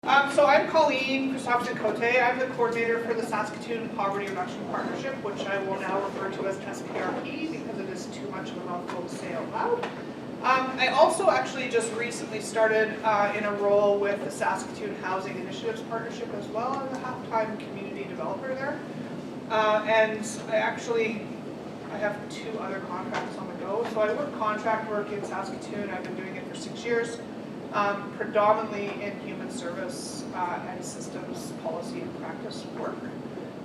So I'm Colleen Christopherson-Cote. I'm the coordinator for the Saskatoon Poverty Reduction Partnership, which I will now refer to as SPRP because it is too much of a mouthful to say out loud. I also actually just recently started in a role with the Saskatoon Housing Initiatives Partnership as well. I'm a half-time community developer there. And I have 2 other contracts on the go. So I work contract work in Saskatoon. I've been doing it for 6 years. Predominantly in human service and systems policy and practice work.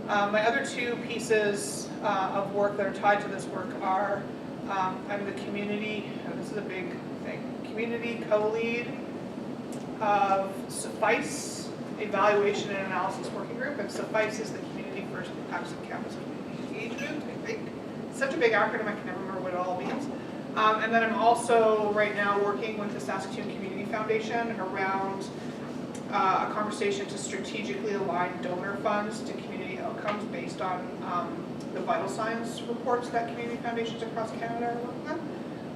My other 2 pieces of work that are tied to this work are I'm the community, and this is a big thing, community co-lead of SUFFICE, Evaluation and Analysis Working Group, and SUFFICE is the Community First Impacts of Campus Community Engagement, I think. It's such a big acronym I can never remember what it all means. And then I'm also right now working with the Saskatoon Community Foundation around a conversation to strategically align donor funds to community outcomes based on the vital signs reports that community foundations across Canada are working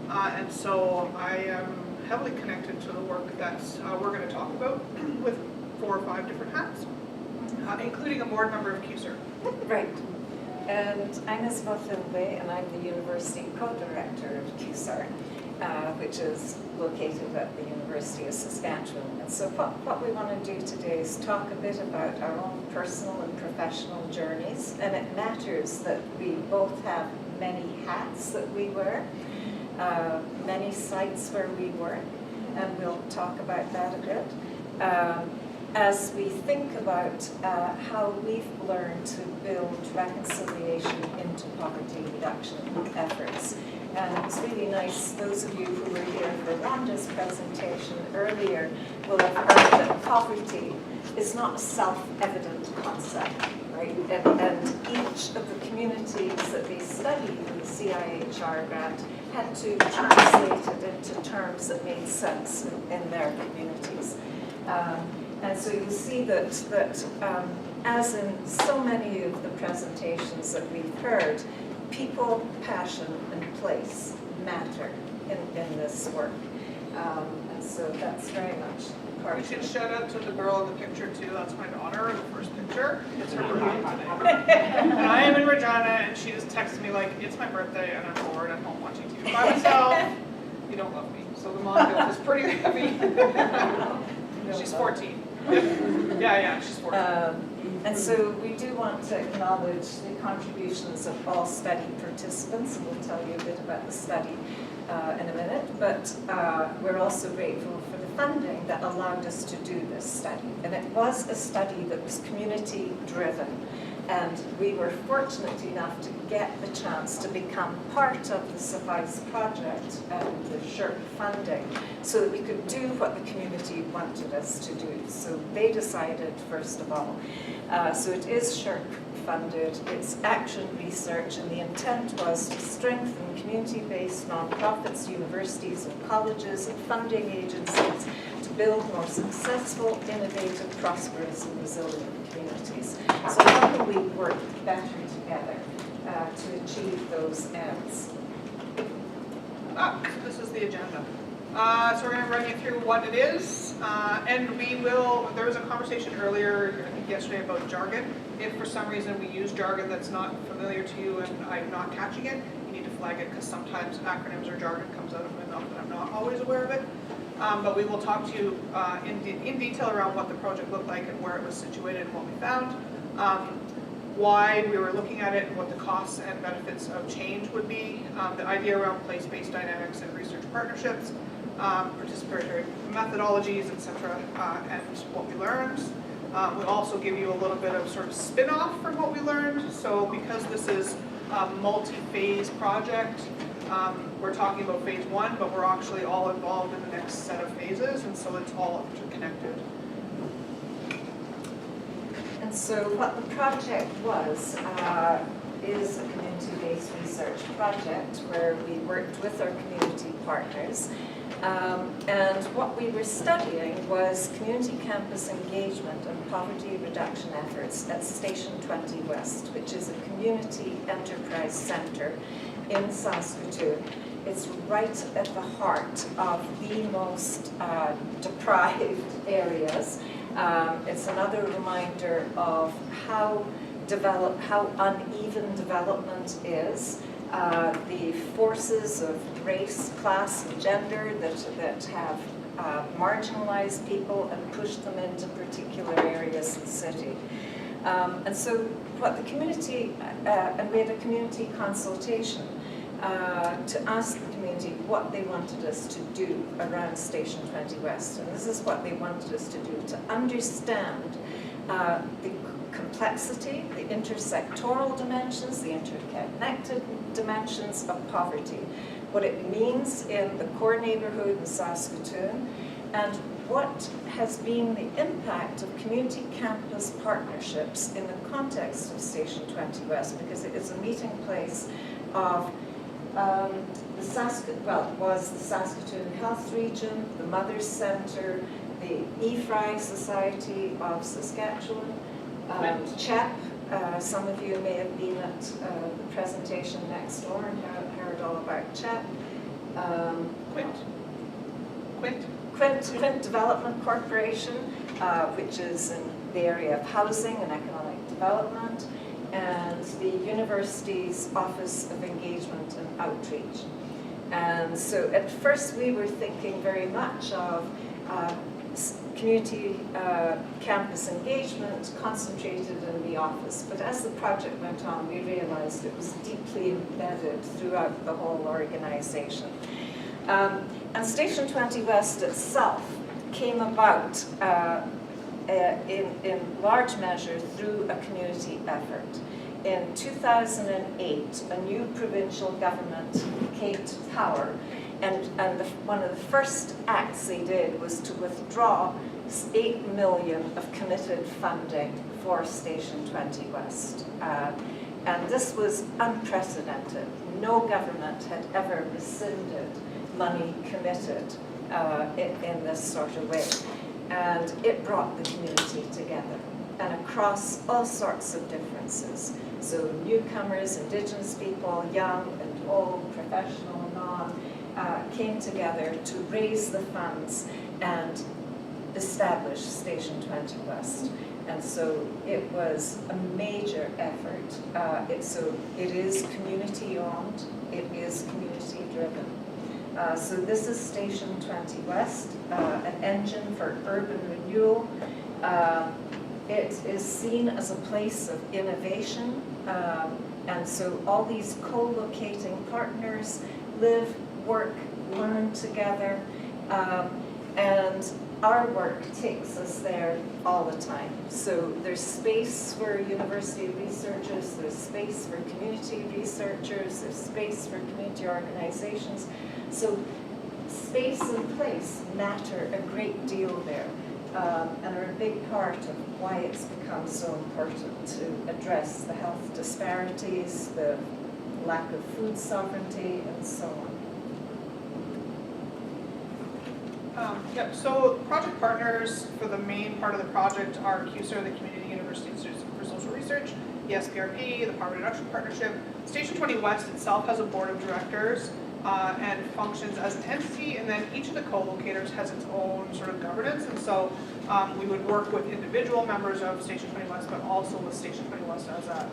on. And so I am heavily connected to the work that we're going to talk about with 4 or 5 different hats, including a board member of CUSER. Right. And I'm Isobel Findlay, and I'm the University Co-Director of CUSER, which is located at the University of Saskatchewan. And so what we want to do today is talk a bit about our own personal and professional journeys. And it matters that we both have many hats that we wear, many sites where we work, and we'll talk about that a bit. As we think about how we've learned to build reconciliation into poverty reduction efforts. And it's really nice, those of you who were here for Rhonda's presentation earlier will have heard that poverty is not a self-evident concept, right? And each of the communities that they studied in the CIHR grant had to translate it into terms that made sense in their communities. And so you see that as in so many of the presentations that we've heard, people, passion, and place matter in this work. And so that's very much part of it. We should shout out to the girl in the picture too. That's my daughter in the first picture. It's her birthday. And I am in Regina, and she just texted me like, it's my birthday and I'm bored, I'm home watching TV by myself. You don't love me. So the mom guilt is pretty heavy. She's 14. Yeah, she's 14. And so we do want to acknowledge the contributions of all study participants, and we'll tell you a bit about the study in a minute, but we're also grateful for the funding that allowed us to do this study. And it was a study that was community driven, and we were fortunate enough to get the chance to become part of the SUFFICE project and the SHRP funding so that we could do what the community wanted us to do. So they decided, first of all. So it is SHRP funded, it's action research, and the intent was to strengthen community-based nonprofits, universities and colleges and funding agencies to build more successful, innovative, prosperous and resilient communities. So how can we work better together to achieve those ends? So this is the agenda. So we're going to run you through what it is, and there was a conversation earlier, I think yesterday, about jargon. If for some reason we use jargon that's not familiar to you and I'm not catching it, you need to flag it because sometimes acronyms or jargon comes out of my mouth and I'm not always aware of it. But we will talk to you in detail around what the project looked like and where it was situated and what we found, why we were looking at it and what the costs and benefits of change would be, the idea around place-based dynamics and research partnerships, participatory methodologies, etc., and what we learned. We'll also give you a little bit of sort of spin-off from what we learned. So because this is a multi-phase project, we're talking about phase 1, but we're actually all involved in the next set of phases, and so it's all interconnected. And so what the project was is a community-based research project where we worked with our community partners. And what we were studying was community campus engagement and poverty reduction efforts at Station 20 West, which is a community enterprise centre in Saskatoon. It's right at the heart of the most deprived areas It's another reminder of how uneven development is. The forces of race, class, and gender that have marginalized people and pushed them into particular areas of the city. And so what the community, and we had a community consultation to ask the community what they wanted us to do around Station 20 West. And this is what they wanted us to do, to understand the complexity, the intersectoral dimensions, the interconnected dimensions of poverty, what it means in the core neighborhood in Saskatoon, and what has been the impact of community campus partnerships in the context of Station 20 West, because it is a meeting place of it was the Saskatoon Health Region, the Mothers Centre, the EFRI Society of Saskatchewan, CHEP. Some of you may have been at the presentation next door and heard all about CHEP. Quint Development Corporation, which is in the area of housing and economic development, and the university's Office of Engagement and Outreach. And so at first we were thinking very much of community campus engagement concentrated in the office. But as the project went on, we realized it was deeply embedded throughout the whole organization. And Station 20 West itself came about in large measure through a community effort. In 2008, a new provincial government came to power, and one of the first acts they did was to withdraw 8 million of committed funding for Station 20 West. And this was unprecedented. No government had ever rescinded money committed in this sort of way. And it brought the community together, and across all sorts of differences. So newcomers, Indigenous people, young and old, professional and non, came together to raise the funds and establish Station 20 West. And so it was a major effort. It is community owned, it is community driven. So this is Station 20 West, an engine for urban renewal. It is seen as a place of innovation, and so all these co-locating partners live, work, learn together, and our work takes us there all the time. So there's space for university researchers, there's space for community researchers, there's space for community organizations. So space and place matter a great deal there, and are a big part of why it's become so important to address the health disparities, the lack of food sovereignty, and so on. So project partners for the main part of the project are CUSER, the Community University Institute for Social Research, the SPRP, the Poverty Reduction Partnership. Station 20 West itself has a board of directors and functions as an entity, and then each of the co-locators has its own sort of governance, and so we would work with individual members of Station 20 West, but also with Station 20 West as an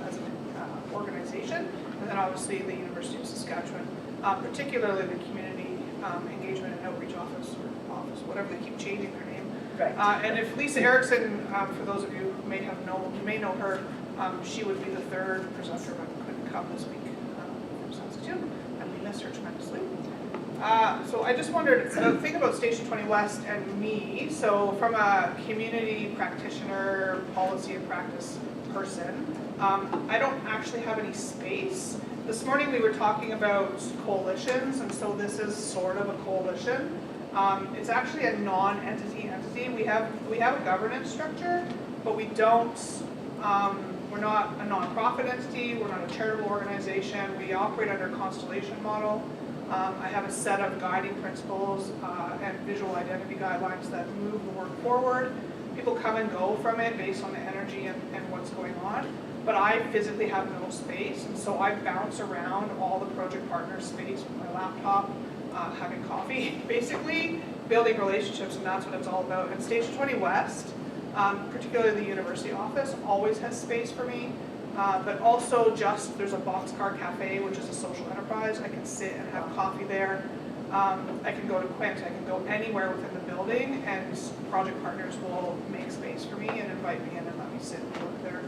organization, and then obviously the University of Saskatchewan, particularly the Community Engagement and Outreach Office, whatever they keep changing their name. Right. And if Lisa Erickson, for those of you who may know her, she would be the third presenter, but couldn't come this week from Saskatoon, and we miss her tremendously. So I just wondered, the thing about Station 20 West and me, so from a community practitioner, policy and practice person, I don't actually have any space. This morning we were talking about coalitions, and so this is sort of a coalition. It's actually a non-entity entity. We have a governance structure, but we don't, we're not a nonprofit entity, we're not a charitable organization, we operate under a constellation model. I have a set of guiding principles and visual identity guidelines that move the work forward. People come and go from it based on the energy and what's going on, but I physically have no space, and so I bounce around all the project partners' space with my laptop, having coffee, basically, building relationships, and that's what it's all about. And Station 20 West Particularly the university office always has space for me. But also just, there's a Boxcar Cafe, which is a social enterprise. I can sit and have coffee there. I can go to Quint, I can go anywhere within the building, and project partners will make space for me and invite me in and let me sit and work there.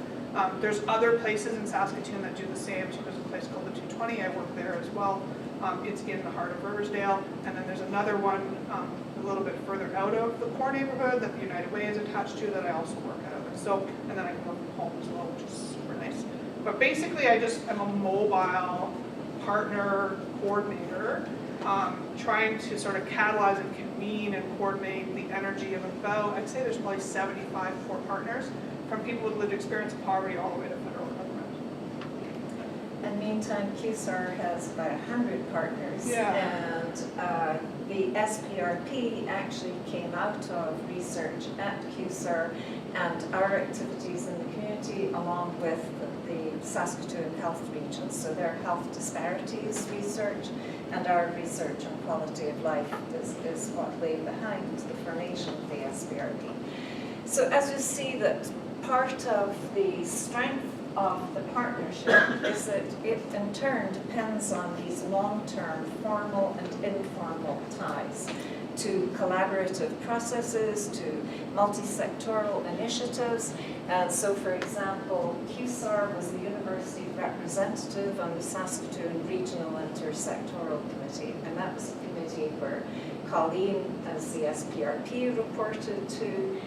There's other places in Saskatoon that do the same. So there's a place called the U20, I work there as well. It's in the heart of Riversdale. And then there's another one a little bit further out of the core neighborhood that the United Way is attached to that I also work out of. So, and then I can work from home as well, which is super nice. But basically I'm a mobile partner coordinator, trying to sort of catalyze and convene and coordinate the energy of about, I'd say there's probably 75 core partners, from people with lived experience of poverty all the way to federal government. And meantime, QSAR has about 100 partners. Yeah. And the SPRP actually came out of research at QSAR and our activities in the community along with the Saskatoon Health Region. So their health disparities research and our research on quality of life is what lay behind the formation of the SPRP. So as you see, that part of the strength of the partnership is that it in turn depends on these long-term formal and informal ties to collaborative processes, to multi-sectoral initiatives. And so, for example, QSAR was the university representative on the Saskatoon Regional Intersectoral Committee, and that was a committee where Colleen, as the SPRP, reported to,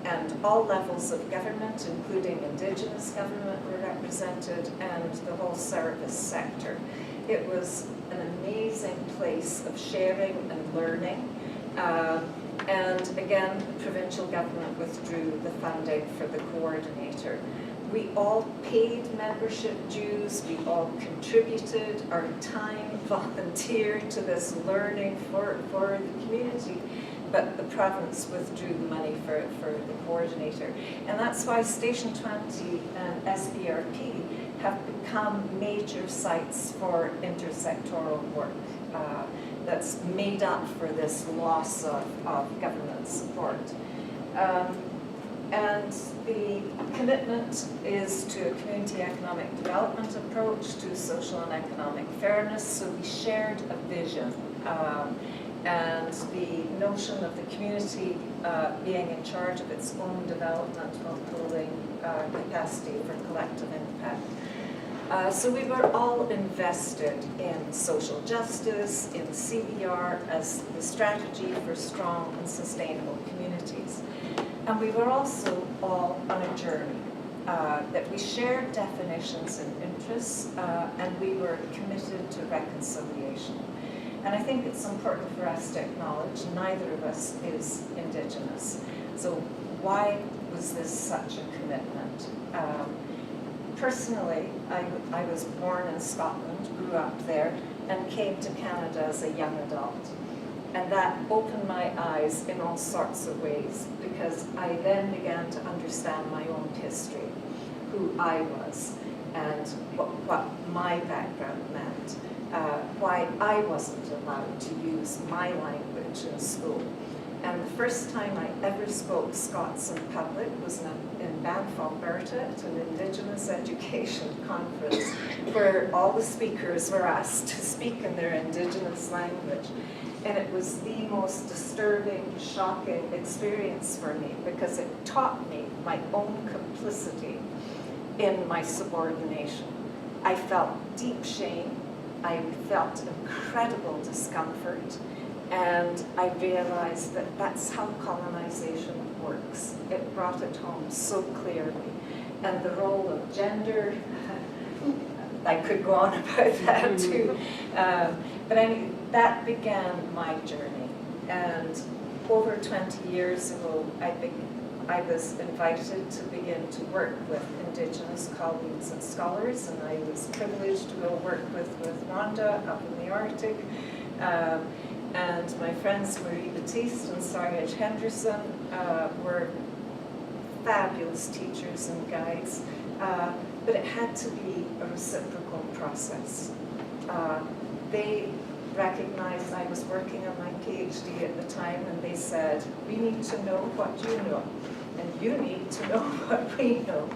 and all levels of government, including Indigenous government, were represented, and the whole service sector. It was an amazing place of sharing and learning. And again, the provincial government withdrew the funding for the coordinator. We all paid membership dues, we all contributed our time, volunteered to this learning for the community, but the province withdrew the money for the coordinator. And that's why Station 20 and SPRP have become major sites for intersectoral work that's made up for this loss of government support. And the commitment is to a community economic development approach to social and economic fairness. So we shared a vision and the notion of the community being in charge of its own development while building capacity for collective impact. So we were all invested in social justice, in CBR as the strategy for strong and sustainable communities. And we were also all on a journey, that we shared definitions and interests, and we were committed to reconciliation. And I think it's important for us to acknowledge neither of us is Indigenous. So why was this such a commitment? Personally, I was born in Scotland, grew up there, and came to Canada as a young adult. And that opened my eyes in all sorts of ways, because I then began to understand my own history, who I was, and what my background meant, why I wasn't allowed to use my language in school. And the first time I ever spoke Scots in public was in Banff, Alberta, at an Indigenous education conference, where all the speakers were asked to speak in their Indigenous language. And it was the most disturbing, shocking experience for me, because it taught me my own complicity in my subordination. I felt deep shame, I felt incredible discomfort, and I realized that that's how colonization works. It brought it home so clearly. And the role of gender, I could go on about that too. But anyway, that began my journey. And over 20 years ago, I was invited to begin to work with Indigenous colleagues and scholars, and I was privileged to go work with Rhonda up in the Arctic. And my friends Marie Batiste and Sarge Henderson were fabulous teachers and guides, but it had to be a reciprocal process. They recognized I was working on my PhD at the time, and they said, we need to know what you know. and you need to know what we know.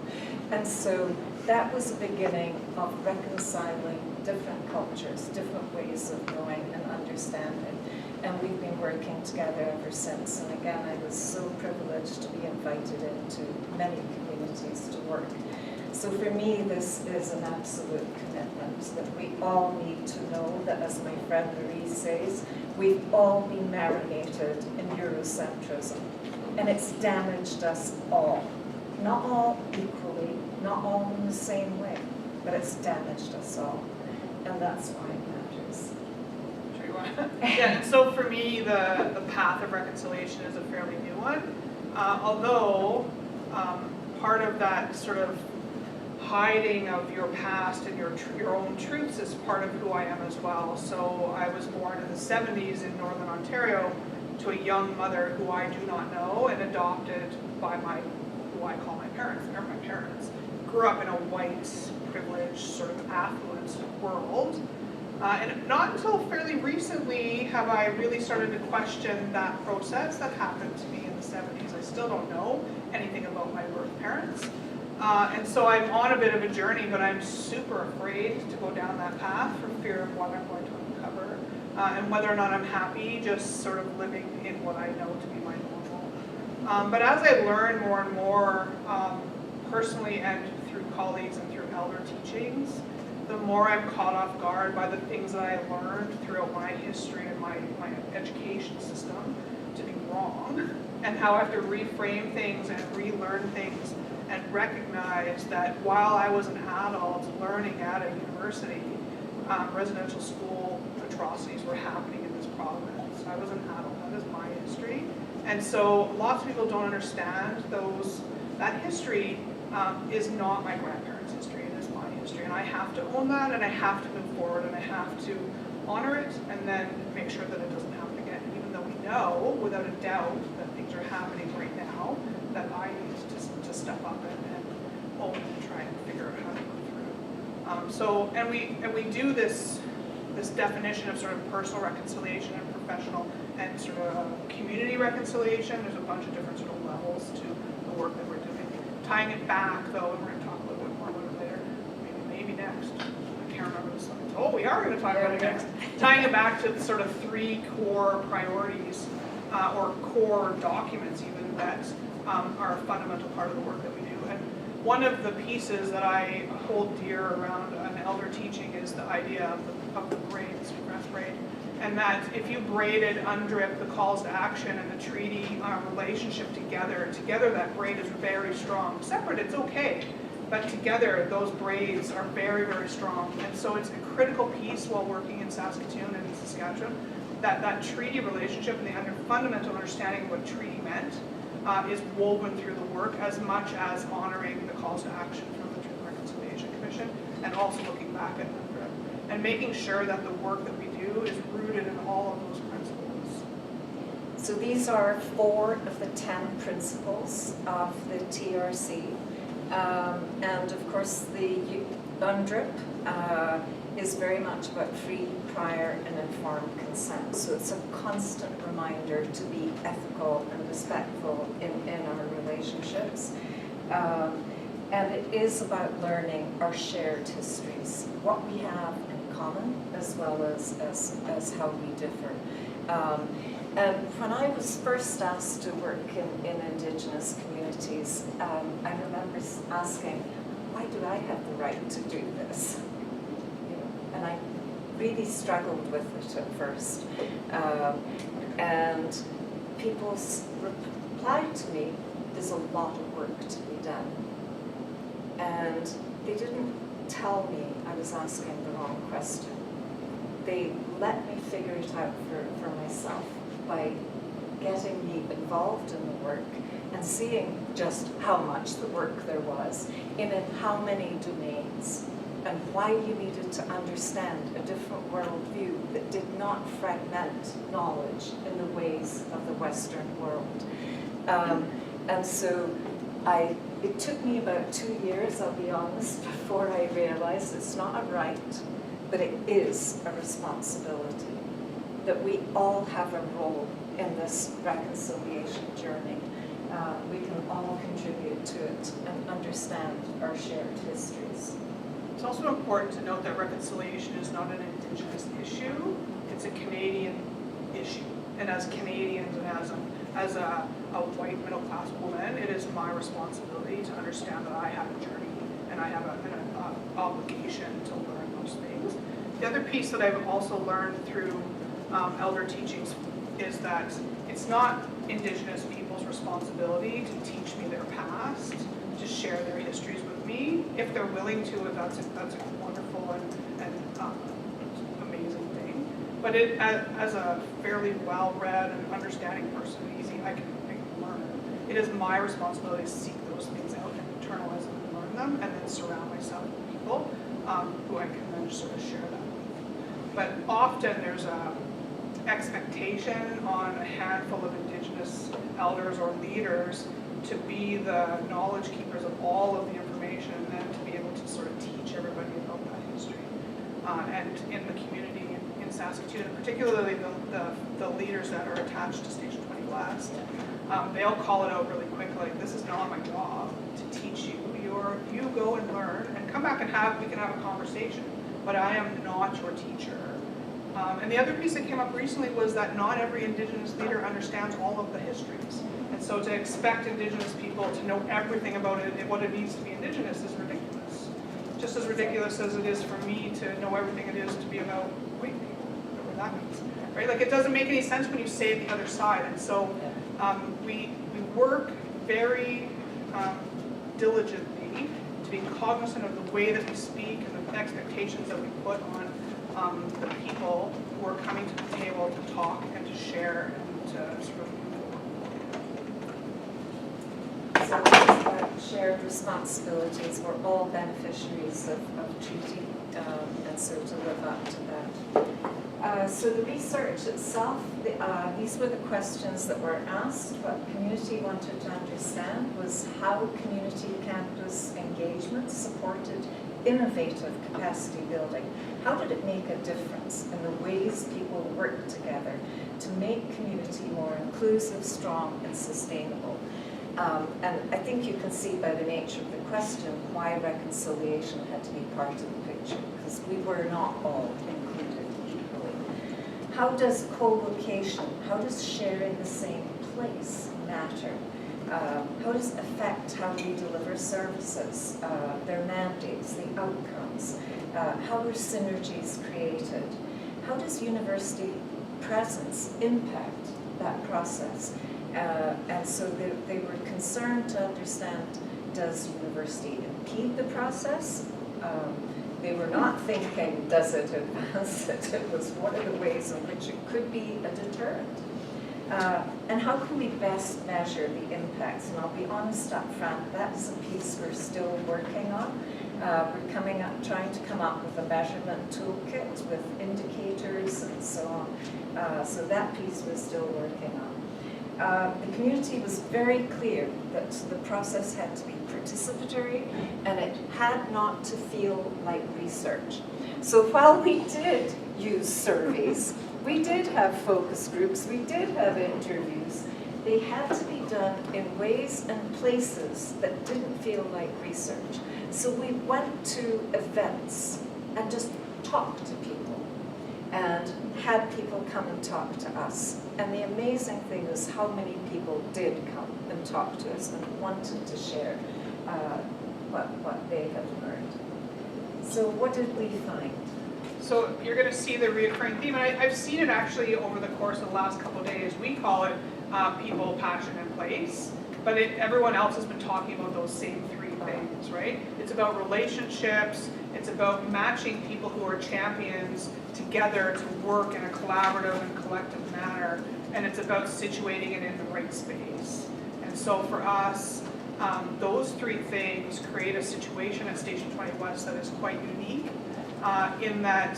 And so that was the beginning of reconciling different cultures, different ways of knowing and understanding. And we've been working together ever since. And again, I was so privileged to be invited into many communities to work. So for me, this is an absolute commitment that we all need to know that, as my friend Marie says, we've all been marinated in Eurocentrism. And it's damaged us all. Not all equally, not all in the same way, but it's damaged us all. And that's why it matters. Sure you want. Yeah, and so for me, the path of reconciliation is a fairly new one. Although part of that sort of hiding of your past and your own truths is part of who I am as well. So I was born in the 70s in Northern Ontario to a young mother who I do not know, and adopted by who I call my parents. They're my parents. Grew up in a white, privileged, sort of affluent world. And not until fairly recently have I really started to question that process that happened to me in the 70s. I still don't know anything about my birth parents. And so I'm on a bit of a journey, but I'm super afraid to go down that path for fear of what I'm going to uncover, and whether or not I'm happy just sort of living in what I know to be my normal. But as I learn more and more, personally and through colleagues and through elder teachings, the more I'm caught off guard by the things that I learned throughout my history and my education system to be wrong, and how I have to reframe things and relearn things and recognize that while I was an adult learning at a university, residential school atrocities were happening in this province. I was an adult, that is my history. And so lots of people don't understand that history is not my grandparents' history, it is my history. And I have to own that, and I have to move forward, and I have to honor it, and then make sure that it doesn't happen again, even though we know, without a doubt, that things are happening right now, that I need to step up and own and try and figure out how to move through. And we do this definition of sort of personal reconciliation and professional and sort of community reconciliation. There's a bunch of different sort of levels to the work that we're doing. Tying it back, though, and we're going to talk a little bit more about it later, maybe next. I can't remember this one. Oh, we are going to talk about it next. Tying it back to the sort of 3 core priorities or core documents even that are a fundamental part of the work that we do. And one of the pieces that I hold dear around an elder teaching is the idea of the braid, the sweetgrass braid. And that if you braided, undrip the calls to action and the treaty relationship together that braid is very strong. Separate, it's okay. But together, those braids are very, very strong. And so it's a critical piece while working in Saskatoon and in Saskatchewan, that treaty relationship and the fundamental understanding of what treaty meant is woven through the work, as much as honoring the calls to action from the Truth and Reconciliation Commission, and also looking back at UNDRIP, and making sure that the work that we do is rooted in all of those principles. So these are 4 of the 10 principles of the TRC. And of course the UNDRIP is very much about free, prior, and informed consent. So it's a constant reminder to be ethical and respectful in our relationships. And it is about learning our shared histories, what we have in common, as well as how we differ. And when I was first asked to work in Indigenous communities, I remember asking, why do I have the right to do this? And I really struggled with it at first. And people replied to me, there's a lot of work to be done. And they didn't tell me I was asking the wrong question. They let me figure it out for myself by getting me involved in the work and seeing just how much the work there was in how many domains, and why you needed to understand a different worldview that did not fragment knowledge in the ways of the Western world. And so it took me about 2 years, I'll be honest, before I realized it's not a right, but it is a responsibility, that we all have a role in this reconciliation journey. we can all contribute to it and understand our shared histories. It's also important to note that reconciliation is not an Indigenous issue, it's a Canadian issue. And as Canadians and as a white middle class woman, it is my responsibility to understand that I have a journey and I have an obligation to learn those things. The other piece that I've also learned through elder teachings is that it's not Indigenous people's responsibility to teach me their past, to share their histories with me. If they're willing to, that's a wonderful and amazing thing. But as a fairly well-read and understanding person, I can learn. It is my responsibility to seek those things out and internalize them and learn them, and then surround myself with people who I can then sort of share that with. But often there's a expectation on a handful of Indigenous elders or leaders to be the knowledge keepers of all of the information and then to be able to sort of teach everybody about that history. And in the community in Saskatoon, and particularly the leaders that are attached to Station 20 West, they'll call it out really quickly. This is not my job to teach you. You go and learn and come back and we can have a conversation, but I am not your teacher. And the other piece that came up recently was that not every Indigenous leader understands all of the histories. And so to expect Indigenous people to know everything about it and what it means to be Indigenous is ridiculous. Just as ridiculous as it is for me to know everything it is to be about white people, whatever that means. Right? Like, it doesn't make any sense when you say the other side. And so we work very diligently to be cognizant of the way that we speak and the expectations that we put on the people who are coming to the table to talk and to share and to sort of move forward. So that's about shared responsibilities. We're all beneficiaries of treaty, and so to live up to that. So the research itself, these were the questions that were asked. What community wanted to understand was how community campus engagement supported innovative capacity building. How did it make a difference in the ways people work together to make community more inclusive, strong, and sustainable? And I think you can see by the nature of the question why reconciliation had to be part of the picture, because we were not all included equally. How does co-location, how does sharing the same place matter? How does it affect how we deliver services, their mandates, the outcomes? How are synergies created? How does university presence impact that process? And so they were concerned to understand, does university impede the process? They were not thinking, does it advance it? It was one of the ways in which it could be a deterrent. And how can we best measure the impacts? And I'll be honest up front, that's a piece we're still working on. We're trying to come up with a measurement toolkit with indicators and so on. So that piece we're still working on. The community was very clear that the process had to be participatory and it had not to feel like research. So while we did use surveys, we did have focus groups, we did have interviews, they had to be done in ways and places that didn't feel like research. So we went to events and just talked to people and had people come and talk to us. And the amazing thing is how many people did come and talk to us and wanted to share what they had learned. So what did we find? So you're going to see the reoccurring theme, and I've seen it actually over the course of the last couple of days. We call it people, passion, and place, but everyone else has been talking about those same three things, right? It's about relationships, it's about matching people who are champions together to work in a collaborative and collective manner, and it's about situating it in the right space. And so for us, those three things create a situation at Station 20 West that is quite unique. In that,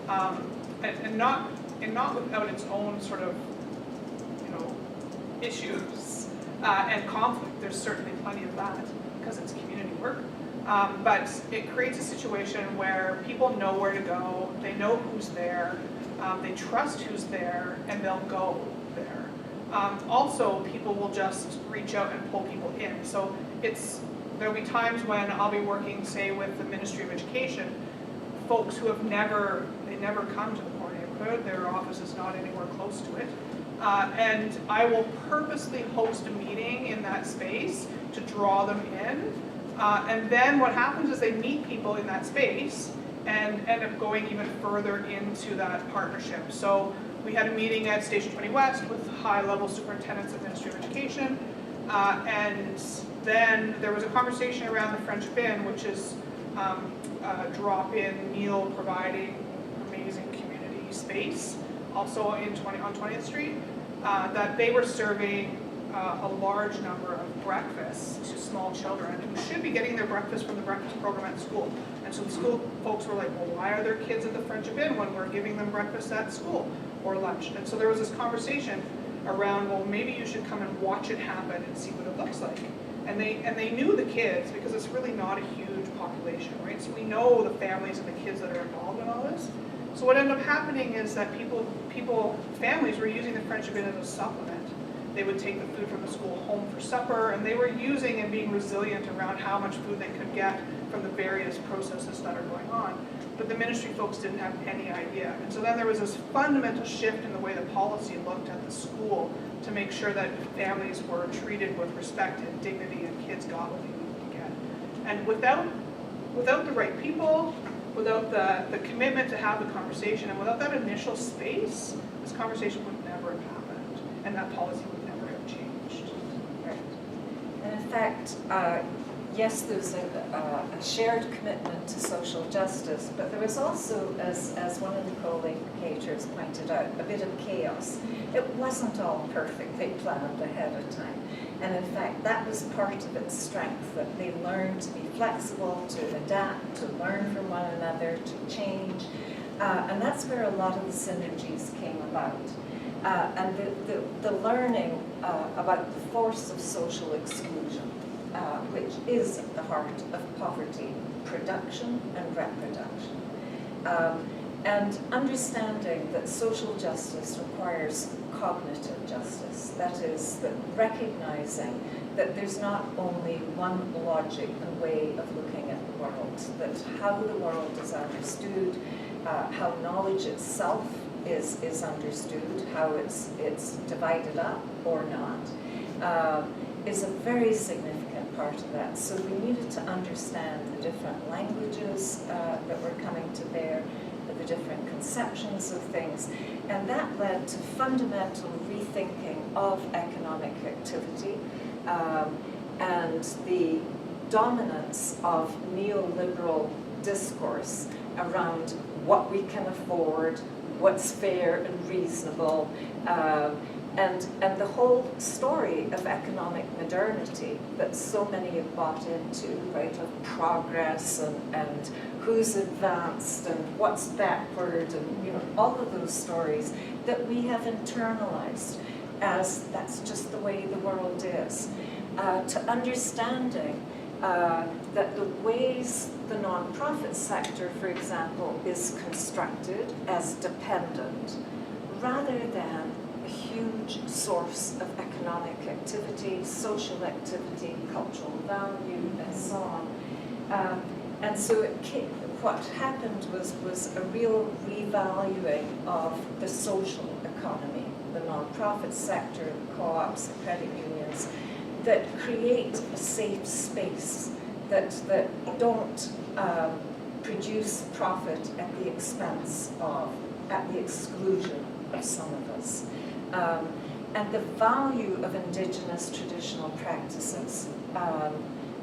and not without its own sort of, issues and conflict. There's certainly plenty of that because it's community work. But it creates a situation where people know where to go, they know who's there, they trust who's there, and they'll go there. Also, people will just reach out and pull people in. So there'll be times when I'll be working, say, with the Ministry of Education, folks who have never come to the core neighborhood, their office is not anywhere close to it. And I will purposely host a meeting in that space to draw them in. And then what happens is they meet people in that space and end up going even further into that partnership. So we had a meeting at Station 20 West with high-level superintendents of Ministry of Education. And then there was a conversation around the French Bin, which is a drop-in meal providing amazing community space, also on 20th Street, that they were serving a large number of breakfasts to small children who should be getting their breakfast from the breakfast program at school. And so the school folks were like, well, why are there kids at the French Bin when we're giving them breakfast at school or lunch? And so there was this conversation around, well, maybe you should come and watch it happen and see what it looks like. And they knew the kids because it's really not a huge population, right? So we know the families and the kids that are involved in all this. So what ended up happening is that families were using the French Bin as a supplement. They would take the food from the school home for supper, and they were using and being resilient around how much food they could get from the various processes that are going on. But the ministry folks didn't have any idea. And so then there was this fundamental shift in the way the policy looked at the school to make sure that families were treated with respect and dignity and kids got what they needed to get. And without the right people, without the commitment to have the conversation, and without that initial space, this conversation would never have happened, and that policy would never have changed. Right. And in fact, yes, there's a shared commitment to social justice, but there was also, as one of the co-locators pointed out, a bit of chaos. It wasn't all perfectly planned ahead of time. And in fact, that was part of its strength, that they learned to be flexible, to adapt, to learn from one another, to change. And that's where a lot of the synergies came about. And the learning about the force of social exclusion, which is at the heart of poverty, production and reproduction. And understanding that social justice requires cognitive justice, that is, that recognizing that there's not only one logic and way of looking at the world, that how the world is understood, how knowledge itself is understood, how it's divided up or not, is a very significant part of that. So we needed to understand the different languages that were coming to bear, the different conceptions of things, and that led to fundamental rethinking of economic activity and the dominance of neoliberal discourse around what we can afford, what's fair and reasonable, and the whole story of economic modernity that so many have bought into, right, of progress and who's advanced and what's backward, and all of those stories that we have internalized as that's just the way the world is, to understanding that the ways the nonprofit sector, for example, is constructed as dependent rather than a huge source of economic activity, social activity, cultural value, and so on. And so what happened was a real revaluing of the social economy, the nonprofit sector, the co-ops, the credit unions, that create a safe space, that don't produce profit at the expense of, at the exclusion of some of us. And the value of Indigenous traditional practices.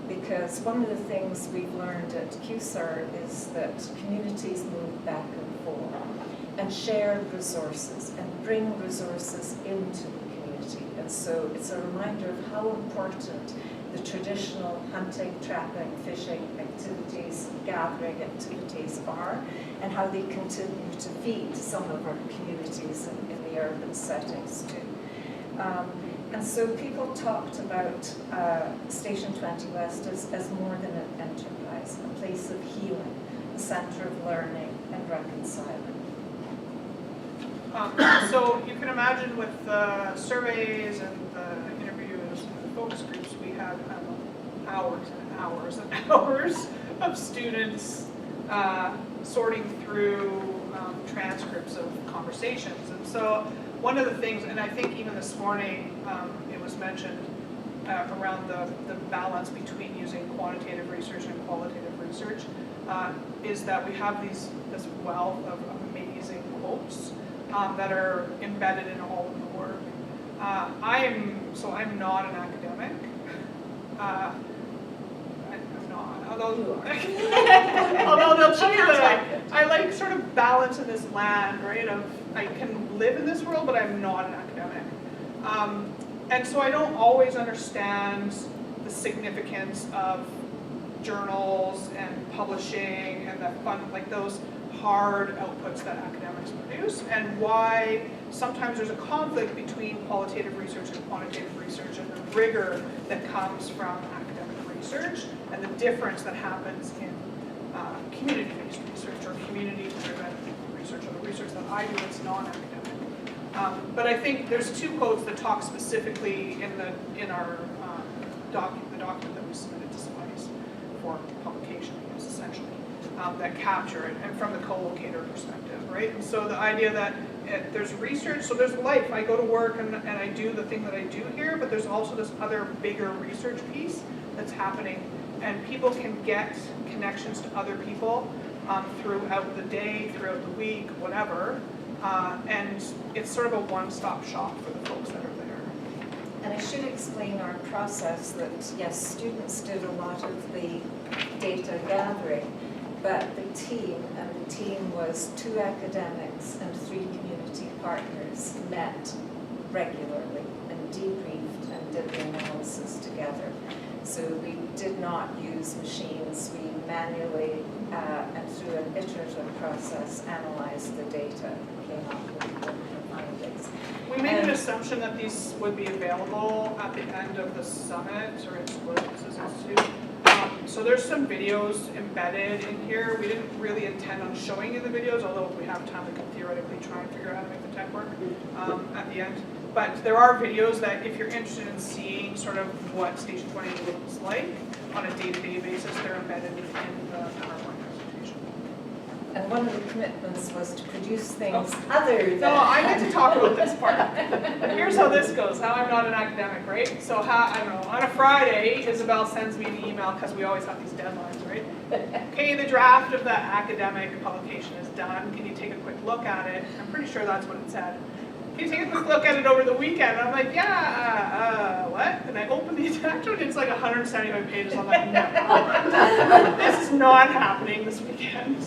Because one of the things we've learned at QSAR is that communities move back and forth and share resources and bring resources into the community. And so it's a reminder of how important the traditional hunting, trapping, fishing activities, gathering activities are, and how they continue to feed some of our communities in the urban settings too. And so people talked about Station 20 West as more than an enterprise, a place of healing, a center of learning and reconciling. So you can imagine with the surveys and the interviews and the focus groups, we had hours and hours and hours of students sorting through transcripts of conversations. And so one of the things, and I think even this morning it was mentioned around the balance between using quantitative research and qualitative research, is that we have this wealth of amazing quotes that are embedded in all of the work. I'm not an academic. I'm not, although they'll show you that I like sort of balance in this land, right, of I can live in this world, but I'm not an academic. And so I don't always understand the significance of journals and publishing and like those hard outputs that academics produce, and why sometimes there's a conflict between qualitative research and quantitative research, and the rigor that comes from academic research and the difference that happens in community-based research or community-driven research, or the research that I do that's non-academic. But I think there's two quotes that talk specifically in our the document that we submitted to SPICE for publication, I guess, essentially, that capture it, and from the co-locator perspective, right? And so the idea that there's research, so there's life. I go to work and I do the thing that I do here, but there's also this other bigger research piece that's happening, and people can get connections to other people throughout the day, throughout the week, whatever, and it's sort of a one-stop shop for the folks that are there. And I should explain our process that, yes, students did a lot of the data gathering, but the team was 2 academics and 3 community partners met regularly and debriefed and did the analysis together. So we did not use machines. We manually and through an iterative process analyzed the data, came up with the findings. We made an assumption that these would be available at the end of the summit or institute. So there's some videos embedded in here. We didn't really intend on showing you the videos, although if we have time, we could theoretically try and figure out how to make the tech work at the end. But there are videos that, if you're interested in seeing sort of what Station 20 looks like on a day-to-day basis, they're embedded in the PowerPoint presentation. And one of the commitments was to produce things other than... No, I get to talk about this part. Here's how this goes, how I'm not an academic, right? So I don't know, on a Friday, Isobel sends me an email, because we always have these deadlines, right? Okay, the draft of the academic publication is done. Can you take a quick look at it? I'm pretty sure that's what it said. Can you take a quick look at it over the weekend? And I'm like, yeah, what? And I open the attachment, it's like 175 pages. I'm like, no, this is not happening this weekend.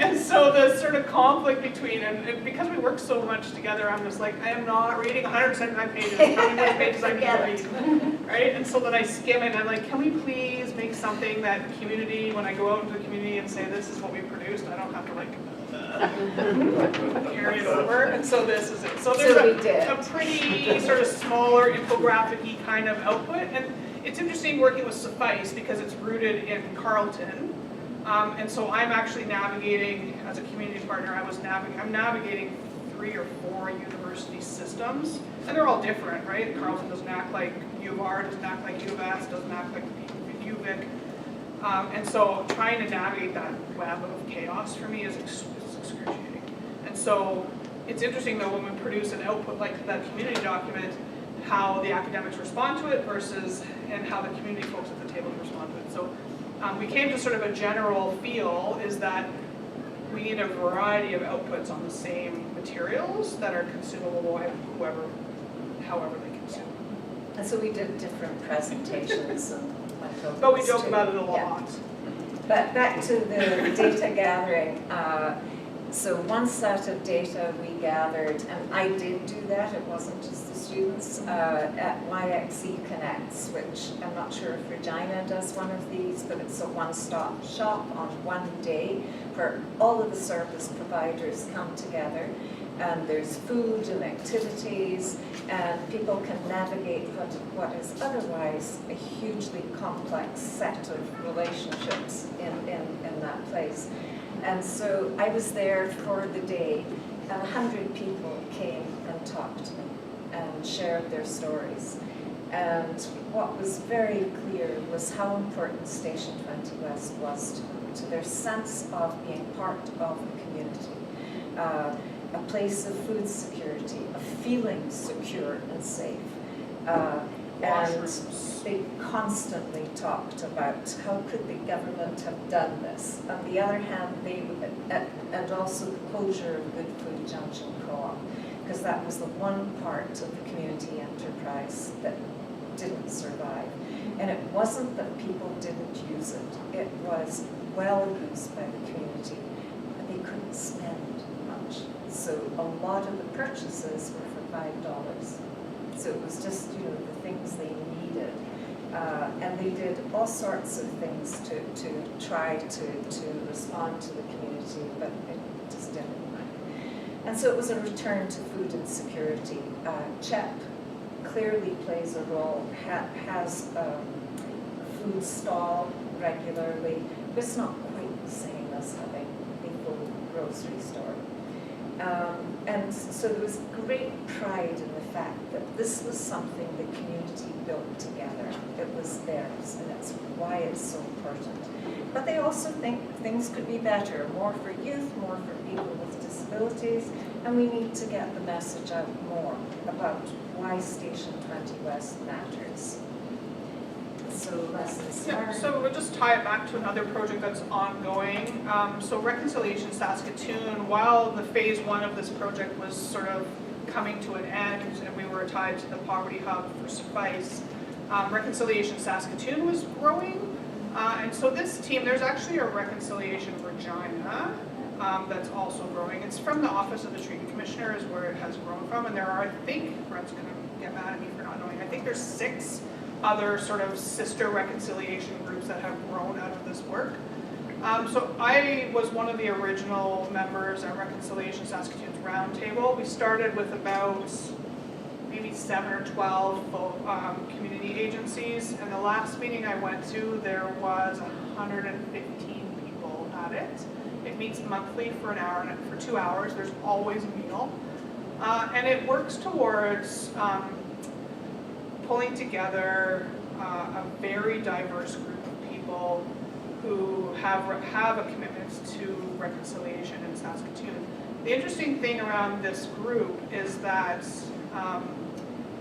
And so the sort of conflict between, and because we work so much together, I'm just like, I am not reading 179 pages. How many more pages I need to read, right? And so then I skim it, and I'm like, can we please make something that community, when I go out into the community and say, this is what we produced, I don't have to like, carry it over, and so this is it. So there's a pretty sort of smaller infographic-y kind of output, and it's interesting working with Suffice because it's rooted in Carleton, and so I'm actually navigating, as a community partner, I'm navigating 3 or 4 university systems, and they're all different, right? Carleton doesn't act like U of R, doesn't act like U of S, doesn't act like UVic, and so trying to navigate that web of chaos for me is excruciating. And so it's interesting though when we produce an output like that community document, how the academics respond to it versus, and how the community folks at the table respond to it. So we came to sort of a general feel is that we need a variety of outputs on the same materials that are consumable by however they consume. And so we did different presentations and but we joke about it a lot. Yeah. But back to the data gathering. So one set of data we gathered, and I did do that, it wasn't just the students, at YXE Connects, which I'm not sure if Regina does one of these, but it's a one-stop shop on one day where all of the service providers come together, and there's food and activities, and people can navigate what is otherwise a hugely complex set of relationships in that place. And so I was there for the day, and 100 people came and talked to me and shared their stories. And what was very clear was how important Station 20 West was to their sense of being part of the community, a place of food security, of feeling secure and safe. And they constantly talked about how could the government have done this. On the other hand, and also the closure of Good Food Junction Co-op, because that was the one part of the community enterprise that didn't survive. And it wasn't that people didn't use it. It was well used by the community, but they couldn't spend much. So a lot of the purchases were for $5. So it was just, the things they needed. And they did all sorts of things to try to respond to the community, but it just didn't work. And so it was a return to food insecurity. CHEP clearly plays a role, has a food stall regularly, but it's not quite the same as having a full grocery store. And so there was great pride in the fact that this was something the community built together. It was theirs, and that's why it's so important. But they also think things could be better, more for youth, more for people with disabilities, and we need to get the message out more about why Station 20 West matters. So lessons learned. So we'll just tie it back to another project that's ongoing. So Reconciliation Saskatoon, while the phase 1 of this project was sort of coming to an end and we were tied to the Poverty Hub for Suffice, Reconciliation Saskatoon was growing. And so this team, there's actually a Reconciliation Regina that's also growing. It's from the Office of the Treaty Commissioner is where it has grown from. And there are, I think, Brent's going to get mad at me for not knowing, I think there's 6 other sort of sister reconciliation groups that have grown out of this work. So I was one of the original members at Reconciliation Saskatoon's roundtable. We started with about maybe 7 or 12 community agencies, and the last meeting I went to, there was 115 people at it. It meets monthly for an hour, and for 2 hours, there's always a meal. And it works towards pulling together a very diverse group of people who have a commitment to reconciliation in Saskatoon. The interesting thing around this group is that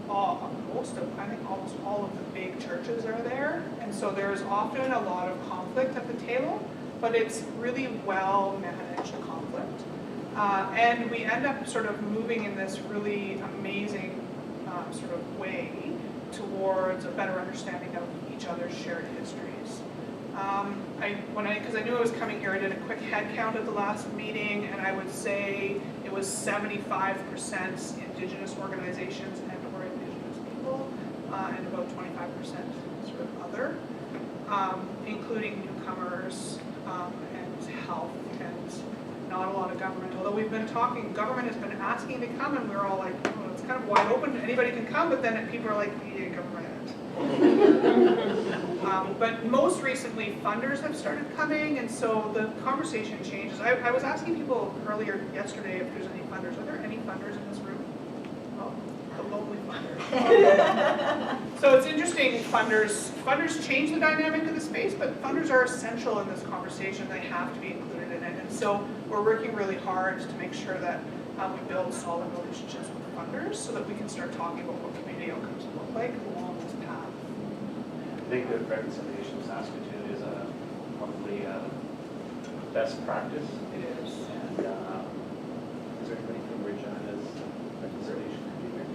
almost all of the big churches are there, and so there's often a lot of conflict at the table, but it's really well managed conflict. And we end up sort of moving in this really amazing sort of way towards a better understanding of each other's shared histories. Because I knew I was coming here, I did a quick head count at the last meeting, and I would say it was 75% Indigenous organizations and or Indigenous people, and about 25% sort of other, including newcomers and health and not a lot of government. Although we've been talking, government has been asking to come, and we're all like, oh, it's kind of wide open, anybody can come, but then people are like, yeah, government. But most recently, funders have started coming, and so the conversation changes. I was asking people earlier yesterday if there's any funders. Are there any funders in this room? Oh, the lonely funders. So it's interesting, funders change the dynamic of the space, but funders are essential in this conversation. They have to be included in it, and so we're working really hard to make sure that we build solid relationships with funders so that we can start talking about what community outcomes look like along this path. I think that Reconciliation Saskatoon is probably a best practice. It is. And is there anybody from Regina's Reconciliation community?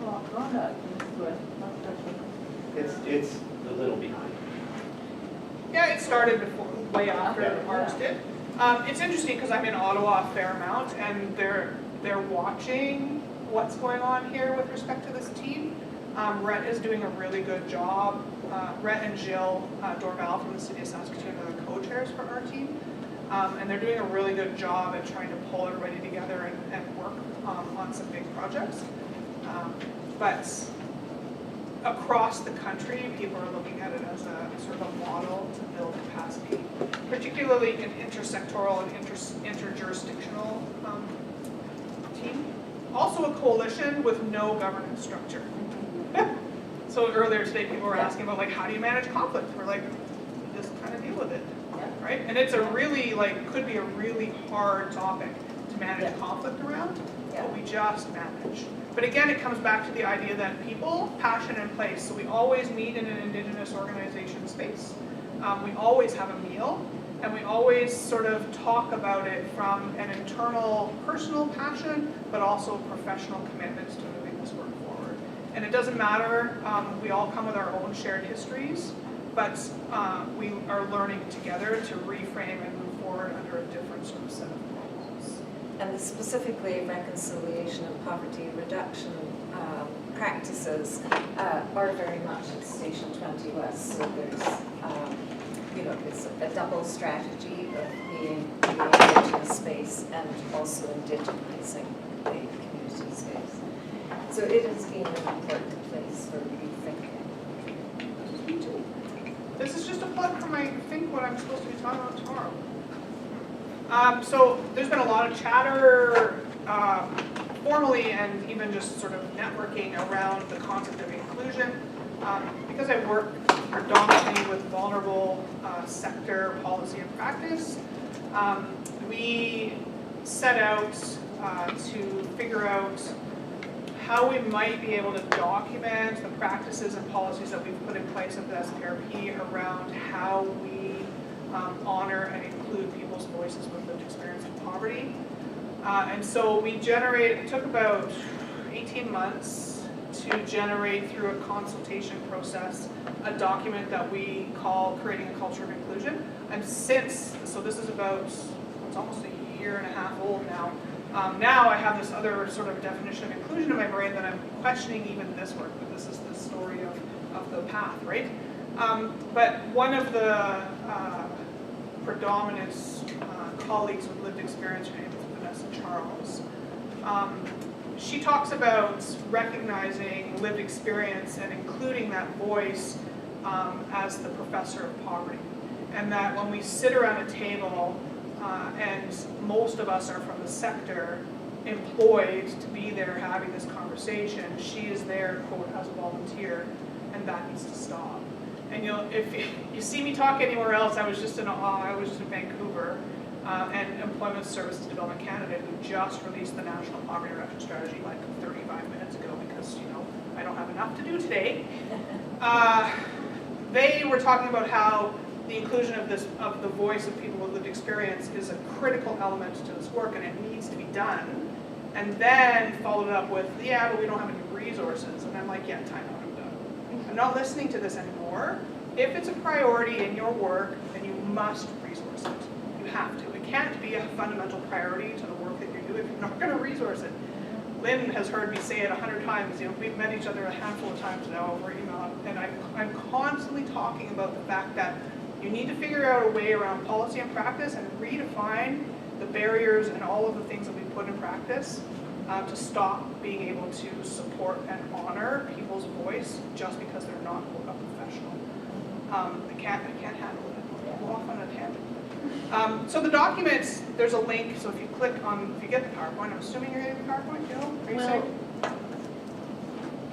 Well, Rhonda It's a little behind. Yeah, it started before, way after Yeah. ours did. It's interesting because I'm in Ottawa a fair amount, and they're watching what's going on here with respect to this team. Rhett is doing a really good job. Rhett and Jill Dorval from the City of Saskatoon are the co-chairs for our team. And they're doing a really good job at trying to pull everybody together and work on some big projects. But across the country, people are looking at it as a sort of a model to build capacity, particularly in intersectoral and interjurisdictional team. Also a coalition with no governance structure. So earlier today, people were asking about, like, how do you manage conflict? We're like, you just kind of deal with it, right? And it's a really, like, could be a really hard topic to manage conflict around, but we just manage. But again, it comes back to the idea that people, passion, and place. So we always meet in an Indigenous organization space. We always have a meal, and we always sort of talk about it from an internal personal passion, but also professional commitments to moving this work forward. And it doesn't matter, we all come with our own shared histories, but we are learning together to reframe and move forward under a different sort of set of goals. And specifically reconciliation and poverty reduction practices are very much at Station 20 West. So there's, it's a double strategy of being the Indigenous space and also indigenizing the community space. So it has been an important place for rethinking. Me too. This is just a plug for my think what I'm supposed to be talking about tomorrow. So there's been a lot of chatter formally and even just sort of networking around the concept of inclusion. Because I work predominantly with vulnerable sector policy and practice, we set out to figure out how we might be able to document the practices and policies that we've put in place at the SPRP around how we honor and include people's voices with lived experience of poverty. And so we it took about 18 months to generate through a consultation process a document that we call Creating a Culture of Inclusion. And so this is about, it's almost a year and a half old now. Now I have this other sort of definition of inclusion in my brain that I'm questioning even this work, but this is the story of the path, right? But one of the predominant colleagues with lived experience, her name is Vanessa Charles, she talks about recognizing lived experience and including that voice as the professor of poverty. And that when we sit around a table, and most of us are from the sector, employed to be there having this conversation, she is there, quote, as a volunteer, and that needs to stop. And if you see me talk anywhere else, I was just in Vancouver, and Employment Services Development Canada, who just released the National Poverty Reduction Strategy like 35 minutes ago because, I don't have enough to do today. They were talking about how the inclusion of the voice of people with lived experience is a critical element to this work and it needs to be done. And then followed up with, yeah, but we don't have any resources. And I'm like, yeah, time out, I'm done. I'm not listening to this anymore. If it's a priority in your work, then you must resource it. You have to. It can't be a fundamental priority to the work that you do if you're not going to resource it. Lynn has heard me say it 100 times. We've met each other a handful of times now over email, and I'm constantly talking about the fact that you need to figure out a way around policy and practice and redefine the barriers and all of the things that we put in practice to stop being able to support and honor people's voice just because they're not a professional. I can't handle it. We'll go off on a tangent. So the documents, there's a link. So if you click on, if you get the PowerPoint, I'm assuming you're getting the PowerPoint, Jill? Are you saying?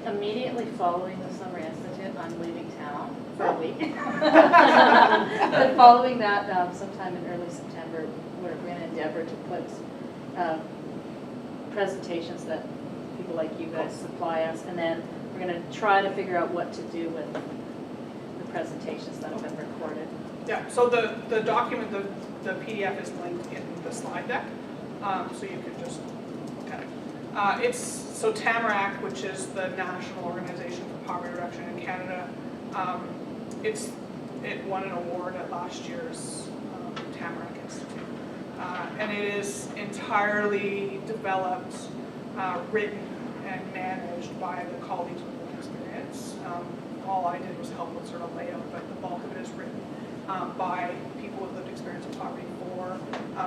Immediately following the Summer Institute, I'm leaving town for a week. But following that, sometime in early September, we're going to endeavor to put presentations that people like you guys supply us, and then we're going to try to figure out what to do with the presentations that have been recorded. Yeah, so the document, the PDF is linked in the slide deck, so you can just look at it. So Tamarack, which is the National Organization for Poverty Reduction in Canada, it won an award at last year's Tamarack Institute. And it is entirely developed, written, and managed by the colleagues with lived experience. All I did was help with sort of layout, but the bulk of it is written by people with lived experience of poverty for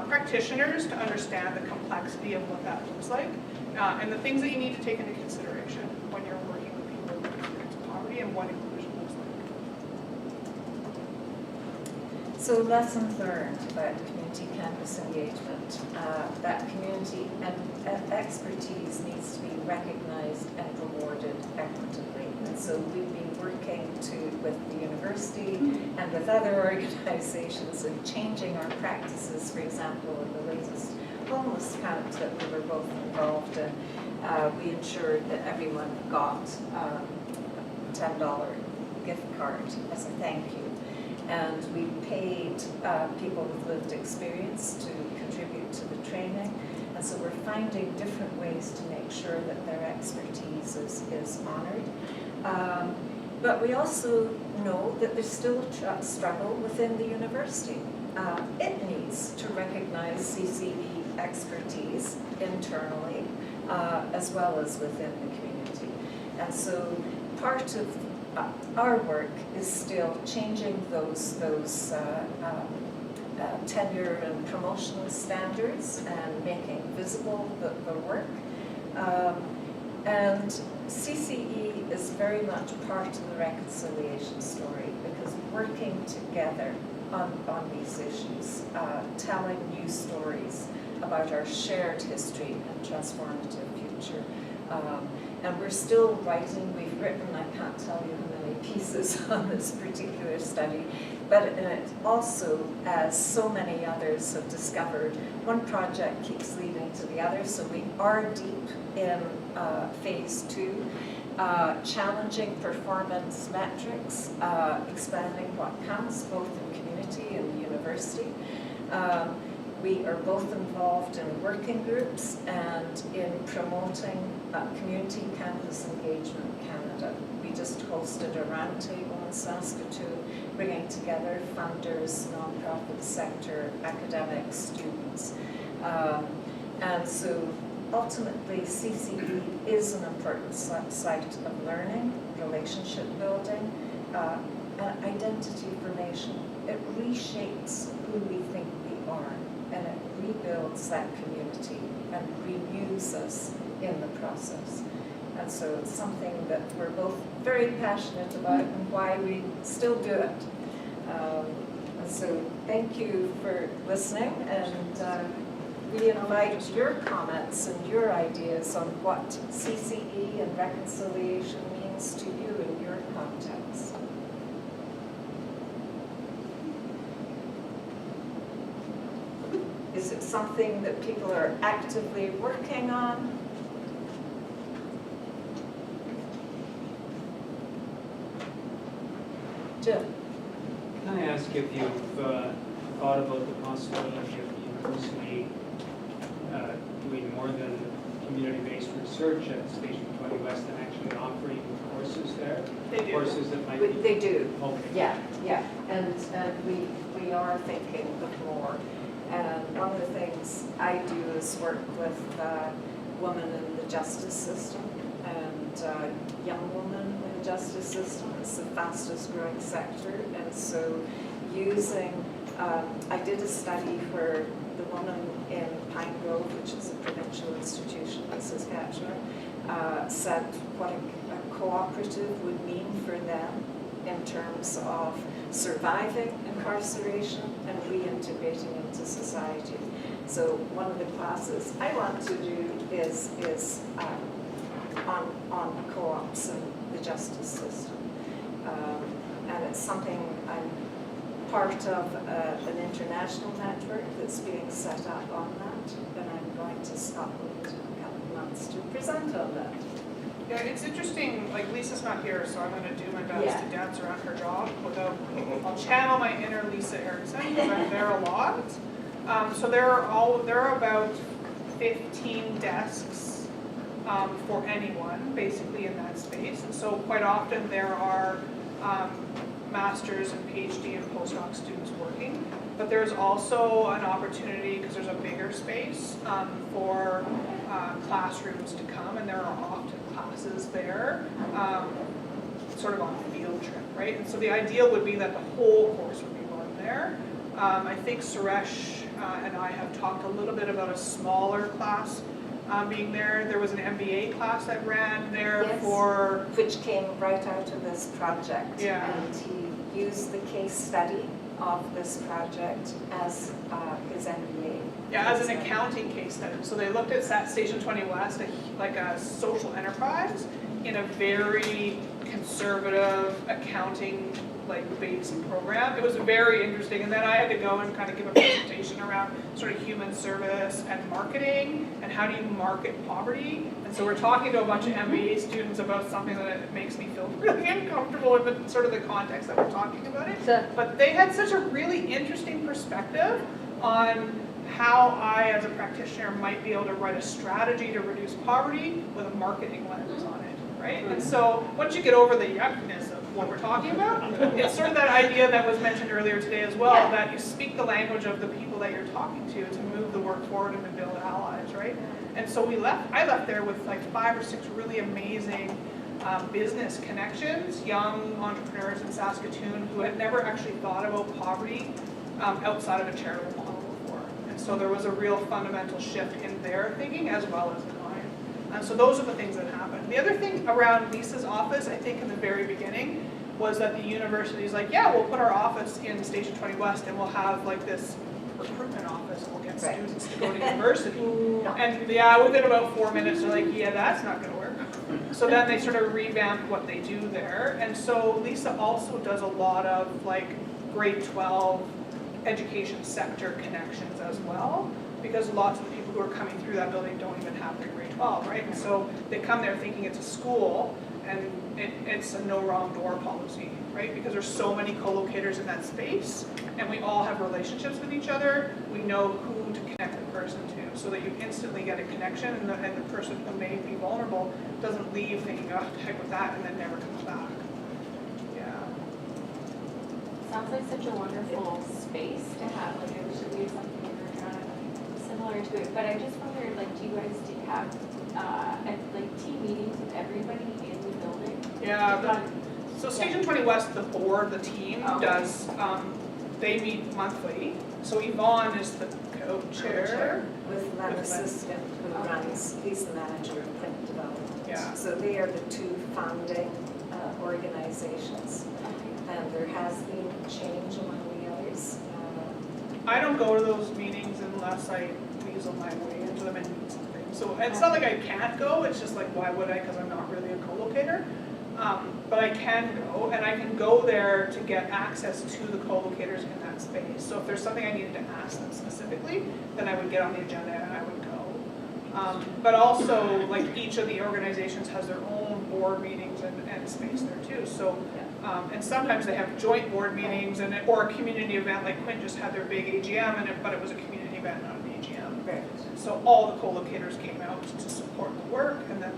practitioners to understand the complexity of what that looks like and the things that you need to take into consideration when you're working with people with lived experience of poverty So lessons learned about community campus engagement, that community and expertise needs to be recognised and rewarded equitably. And so we've been working with the university and with other organisations in changing our practices. For example, in the latest homeless camp that we were both involved in, we ensured that everyone got a $10 gift card as a thank you. And we paid people with lived experience to contribute to the training. And so we're finding different ways to make sure that their expertise is honoured. But we also know that there's still a struggle within the university. It needs to recognise CCE expertise internally as well as within the community. And so part of our work is still changing those tenure and promotional standards and making visible the work. And CCE is very much part of the reconciliation story because working together on these issues, telling new stories about our shared history and transformative future. And we're still writing, we've written, I can't tell you how many pieces on this particular study, but it also, as so many others have discovered, one project keeps leading to the other, so we are deep in phase 2, challenging performance metrics, expanding what counts both in community and the university. We are both involved in working groups and in promoting Community Campus Engagement Canada. We just hosted a roundtable in Saskatoon, bringing together funders, nonprofit sector, academics, students. And so ultimately CCE is an important site of learning, relationship building, and identity formation. It reshapes who we think we are. And it rebuilds that community and renews us in the process. And so it's something that we're both very passionate about and why we still do it. And so thank you for listening, and we invite your comments and your ideas on what CCE and reconciliation means to you in your context. Is it something that people are actively working on? Jim? Can I ask if you've thought about the possibility of the university doing more than community-based research at Station U20 West and actually offering courses there? They do. Courses that might be... They do. Okay. Yeah. And we are thinking of more. And one of the things I do is work with women in the justice system and young women in the justice system. It's the fastest growing sector. And so using, I did a study for the woman in Pine Grove, which is a provincial institution in Saskatchewan, said what a cooperative would mean for them in terms of surviving incarceration and reintegrating into society. So one of the classes I want to do is on co-ops and the justice system. And it's something I'm part of an international network that's being set up on that, and I'm going to Scotland in a couple of months to present on that. Yeah, it's interesting, like Lisa's not here, so I'm going to do my best to dance around her job without, I'll channel my inner Lisa Erickson because I'm there a lot. So there are about 15 desks for anyone basically in that space. And so quite often there are master's and PhD and postdoc students working, but there's also an opportunity, because there's a bigger space, for classrooms to come, and there are often classes there, sort of on a field trip, right? And so the ideal would be that the whole course would be run there. I think Suresh and I have talked a little bit about a smaller class being there. There was an MBA class that ran there which came right out of this project. Yeah. And he used the case study of this project as his MBA. Yeah, as an accounting case study. So they looked at Station 20 West, like a social enterprise in a very conservative accounting based program. It was very interesting. And then I had to go and kind of give a presentation around sort of human service and marketing and how do you market poverty. And so we're talking to a bunch of MBA students about something that makes me feel really uncomfortable in the sort of the context that we're talking about it. But they had such a really interesting perspective on how I, as a practitioner, might be able to write a strategy to reduce poverty with a marketing lens on it, right? And so once you get over the yuckness of what we're talking about, it's sort of that idea that was mentioned earlier today as well, that you speak the language of the people that you're talking to move the work forward and to build allies, right? And so I left there with like 5 or 6 really amazing business connections, young entrepreneurs in Saskatoon who had never actually thought about poverty outside of a charitable model before. And so there was a real fundamental shift in their thinking as well as in mine. And so those are the things that happened. The other thing around Lisa's office, I think in the very beginning, was that the university's like, yeah, we'll put our office in Station 20 West and we'll have like this recruitment office and we'll get students to go to university. And yeah, within about 4 minutes, they're like, yeah, that's not gonna work. So then they sort of revamped what they do there. And so Lisa also does a lot of like grade 12 education sector connections as well, because lots of the people who are coming through that building don't even have their grade 12, right? And so they come there thinking it's a school and it's a no wrong door policy, right? Because there's so many co-locators in that space and we all have relationships with each other. We know who to connect the person to so that you instantly get a connection and the person who may be vulnerable doesn't leave thinking, oh, heck with that, and then never comes back. Yeah. Sounds like such a wonderful space to have, like it should be something in Regina similar to it. But I just wondered, like, do you guys have like team meetings with everybody in the building? Yeah, so Station 20 West, the board, the team does, they meet monthly. So Yvonne is the co-chair. With Len Assistant, who runs, he's the manager of print development. Yeah. So they are the 2 founding organizations. And there has been change among the others. I don't go to those meetings unless I weasel my way into them and need something. So it's not like I can't go, it's just like, why would I? Because I'm not really a co-locator. But I can go, and I can go there to get access to the co-locators in that space. So if there's something I needed to ask them specifically, then I would get on the agenda and I would go. But also, like, each of the organizations has their own board meetings and space there too. So, and sometimes they have joint board meetings or a community event, like Quint just had their big AGM, but it was a community event, not an AGM. Right. So all the co-locators came out to support the work, and then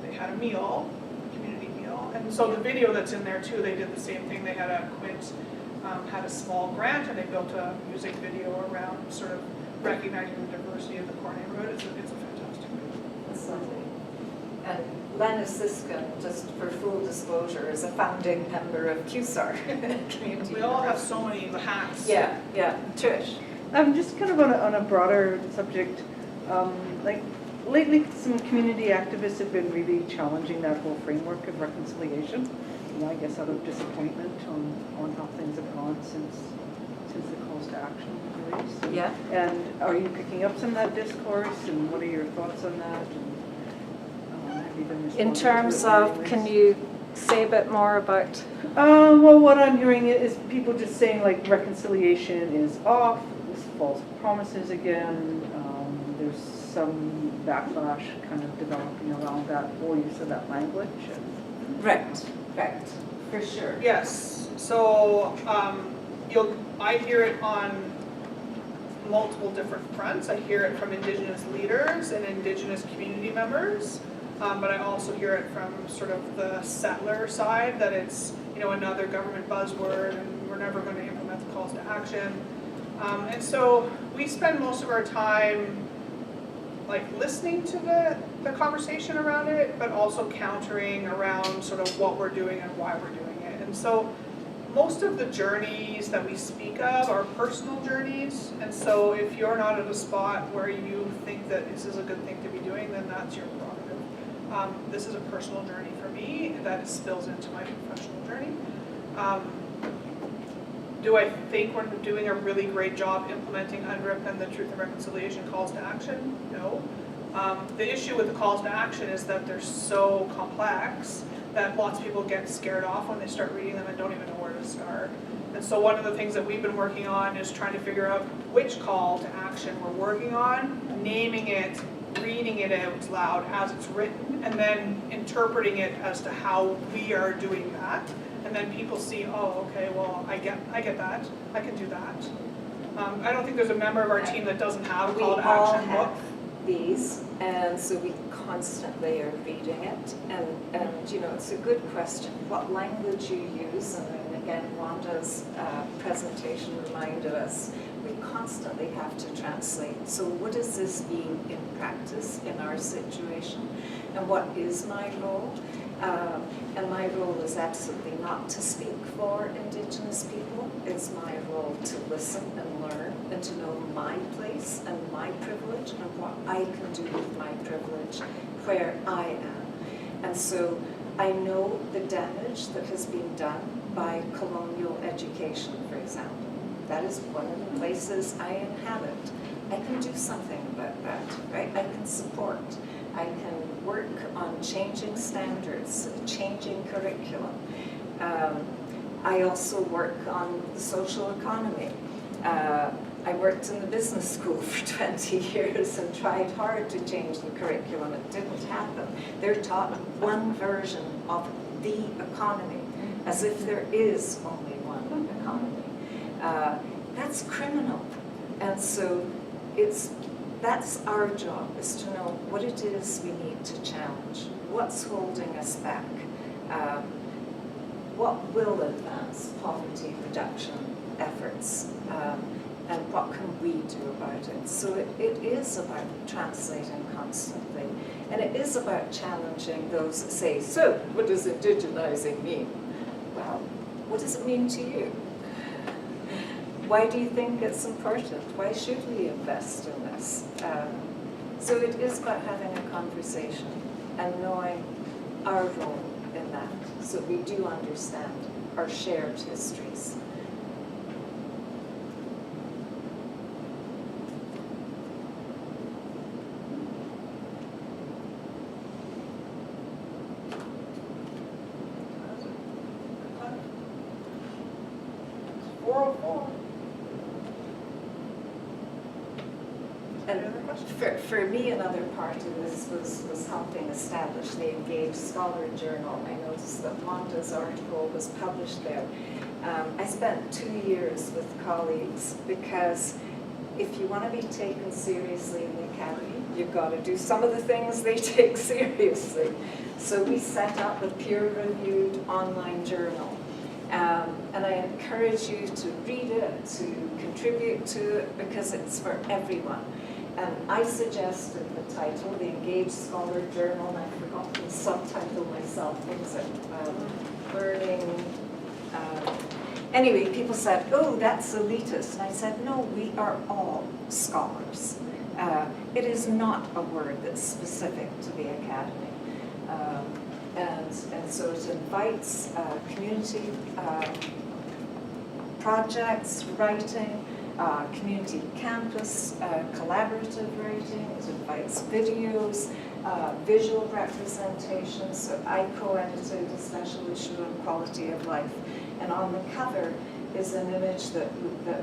they had a meal, a community meal. And so the video that's in there too, they did the same thing. They had Quint had a small grant, and they built a music video around sort of recognizing the diversity of the core neighborhood. It's a fantastic video. That's lovely. And Len Assistant, just for full disclosure, is a founding member of QSAR. We all have so many hats. Yeah, Trish. Just kind of on a broader subject, like lately some community activists have been really challenging that whole framework of reconciliation. I guess out of disappointment on how things have gone since the calls to action were raised. Yeah. And are you picking up some of that discourse, and what are your thoughts on that? And, have you been In responding terms to it in of, any ways? can you say a bit more about? Well, what I'm hearing is people just saying like reconciliation is off, this false promises again. There's some backlash kind of developing around that whole use of that language. Right, for sure. Yes. So I hear it on multiple different fronts. I hear it from Indigenous leaders and Indigenous community members. But I also hear it from sort of the settler side, that it's, another government buzzword and we're never going to implement the calls to action. And so we spend most of our time like listening to the conversation around it, but also countering around sort of what we're doing and why we're doing it. And so most of the journeys that we speak of are personal journeys. And so if you're not at a spot where you think that this is a good thing to be doing, then that's your prerogative. This is a personal journey for me that spills into my professional journey. Do I think we're doing a really great job implementing UNDRIP and the Truth and Reconciliation calls to action? No. The issue with the calls to action is that they're so complex that lots of people get scared off when they start reading them and don't even know where to start. And so one of the things that we've been working on is trying to figure out which call to action we're working on, naming it, reading it out loud as it's written, and then interpreting it as to how we are doing that. And then people see, oh, okay, well, I get that, I can do that. I don't think there's a member of our team that doesn't have a We call to all action book. have these, and so we constantly are reading it. And you know, it's a good question, what language you use, and then again, Wanda's presentation reminded us, we constantly have to translate. So what does this mean in practice in our situation? And what is my role? And my role is absolutely not to speak for Indigenous people. It's my role to listen and learn and to know my place and my privilege and what I can do with my privilege where I am. And so I know the damage that has been done by colonial education, for example. That is one of the places I inhabit. I can do something about that, right? I can support. I can work on changing standards, changing curriculum. I also work on the social economy. I worked in the business school for 20 years and tried hard to change the curriculum. It didn't happen. They're taught one version of the economy, as if there is only one economy. That's criminal. And so that's our job, is to know what it is we need to challenge, what's holding us back, what will advance poverty reduction efforts, and what can we do about it. So it is about translating constantly, and it is about challenging those that say, so what does indigenizing mean? Well, what does it mean to you? Why do you think it's important? Why should we invest in this? So it is about having a conversation and knowing our role in that, so we do understand our shared histories. For me, another part of this was helping establish the Engaged Scholar Journal. I noticed that Wanda's article was published there. I spent 2 years with colleagues because if you want to be taken seriously in the academy, you've got to do some of the things they take seriously. So we set up a peer-reviewed online journal. And I encourage you to read it, to contribute to it, because it's for everyone. And I suggested the title, the Engaged Scholar Journal, and I've forgotten the subtitle myself. What was it? Learning. Anyway, people said, oh, that's elitist. And I said, no, we are all scholars. It is not a word that's specific to the academy. And so it invites community projects, writing, community campus, collaborative writing. It invites videos, visual representations. So I co-edited a special issue on quality of life. And on the cover is an image that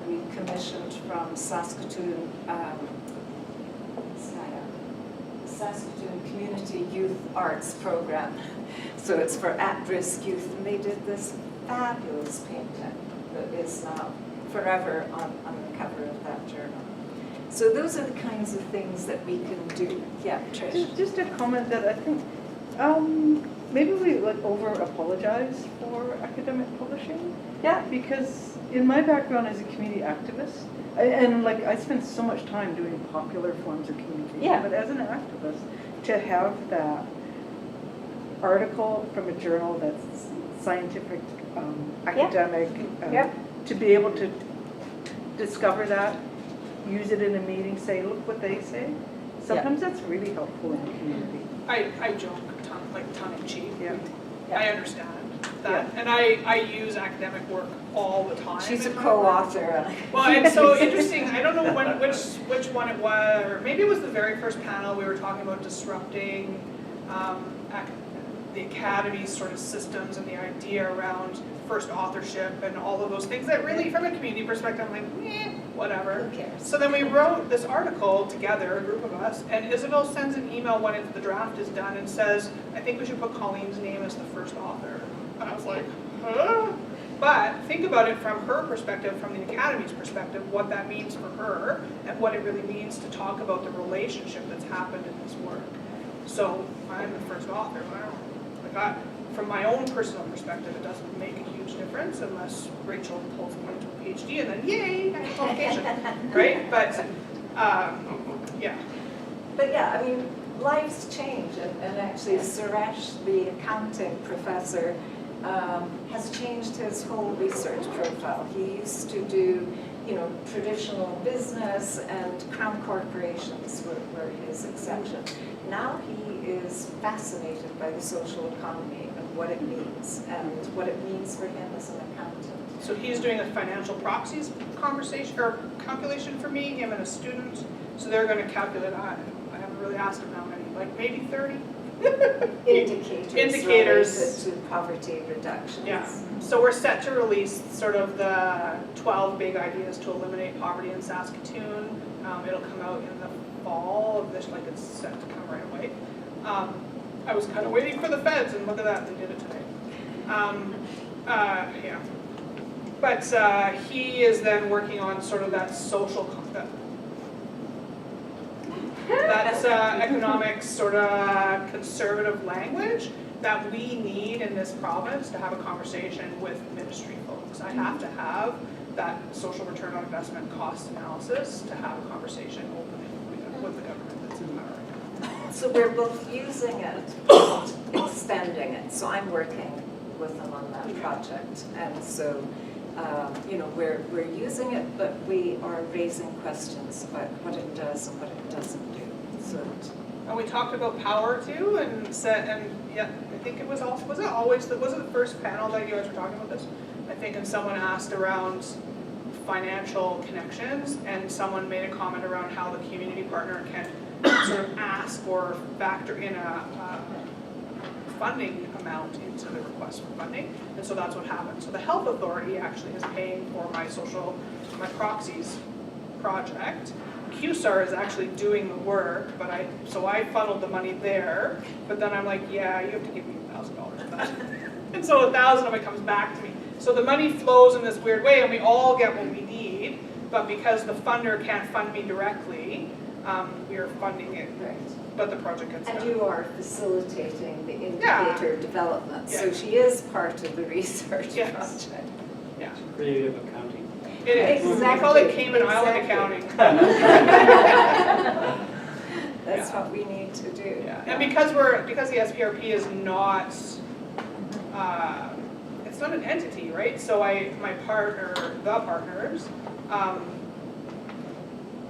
we commissioned from Saskatoon Community Youth Arts Program. So it's for at-risk youth, and they did this fabulous painting that is now forever on the cover of that journal. So those are the kinds of things that we can do. Yeah, Trish? Just a comment that I think maybe we over-apologize for academic publishing. Yeah. Because in my background as a community activist, and I spend so much time doing popular forms of communication, Yeah. but as an activist, to have that article from a journal that's scientific, academic, to be able to discover that, use it in a meeting, say, look what they say, sometimes that's really helpful in the community. I joke tongue in cheek. Yeah. I understand that, And I use academic work all the time. She's a in my co-author. Well, it's so interesting, I don't know which one it was, or maybe it was the very first panel, we were talking about disrupting the academy's sort of systems and the idea around first authorship and all of those things that really, from a community perspective, I'm like, whatever. Who cares? So then we wrote this article together, a group of us, and Isobel sends an email when the draft is done and says, I think we should put Colleen's name as the first author. And I was like, huh? But think about it from her perspective, from the Academy's perspective, what that means for her and what it really means to talk about the relationship that's happened in this work. So I'm the first author. From my own personal perspective, it doesn't make a huge difference unless Rachel pulls me into a PhD and then yay, I have a publication, right? But yeah. But yeah, I mean, lives change, and actually Suresh, the accounting professor, has changed his whole research profile. He used to do, traditional business, and crown corporations were his exception. Now he is fascinated by the social economy and what it means, and what it means for him as an accountant. So he's doing a financial proxies conversation or calculation for me, him and a student. So they're going to calculate. I haven't really asked him how many, like maybe 30. Indicators related to poverty reduction. Yeah. So we're set to release sort of the 12 big ideas to eliminate poverty in Saskatoon. It'll come out in the fall of this, like it's set to come right away. I was kind of waiting for the feds, and look at that, they did it today. Yeah. But he is then working on sort of that social, that's economic sort of conservative language that we need in this province to have a conversation with ministry folks. I have to have that social return on investment cost analysis to have a conversation openly with the government that's in power right now. So we're both using it and extending it. So I'm working with them on that project. And so, we're using it, but we are raising questions about what it does and what it doesn't do. So. And we talked about power too, and yeah, I think it was also, was it the first panel that you guys were talking about this? I think, and someone asked around financial connections, and someone made a comment around how the community partner can sort of ask or factor in a funding amount into the request for funding, and so that's what happened. So the health authority actually is paying for my proxies project. QSAR is actually doing the work, so I funneled the money there, but then I'm like, yeah, you have to give me $1,000 for that. And so $1,000 of it comes back to me. So the money flows in this weird way, and we all get what we need, but because the funder can't fund me directly, we are funding it, Right. but the project gets done. And you are facilitating the indicator development. Yeah. So she is part of the research Yes. project. Yeah, Creative accounting. it is. Exactly. We call it Cayman Island Exactly. accounting. That's Yeah. what we need to do. Yeah, and because the SPRP is not, it's not an entity, right? So the partners,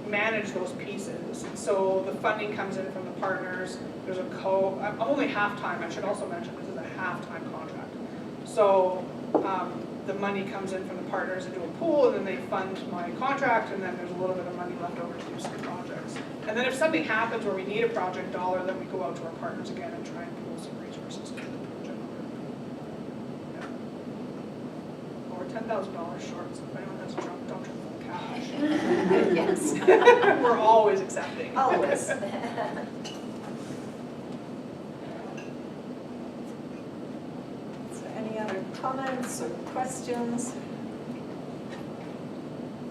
manage those pieces. So the funding comes in from the partners. There's I'm only half-time. I should also mention this is a half-time contract. So the money comes in from the partners into a pool, and then they fund my contract, and then there's a little bit of money left over to do some projects. And then if something happens where we need a project dollar, then we go out to our partners again and try and pool some resources to the project. Yeah. Well, we're $10,000 short, so if anyone has a dump truck full of cash, Yes. we're always accepting. Always. So any other comments or questions?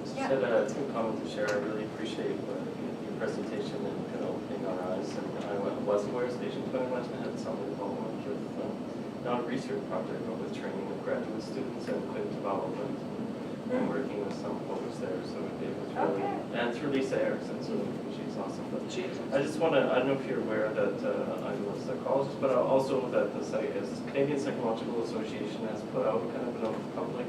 Just Yeah. had two comments to share. I really appreciate your presentation and kind of opening our eyes. And I wasn't aware Station 20 West had some involvement with not a research project, but with training of graduate students and quick development and working with some folks there. So it was really, and it's really Sarah, so she's awesome. But I just want to, I don't know if you're aware that I'm a psychologist, but also that the Canadian Psychological Association has put out kind of a public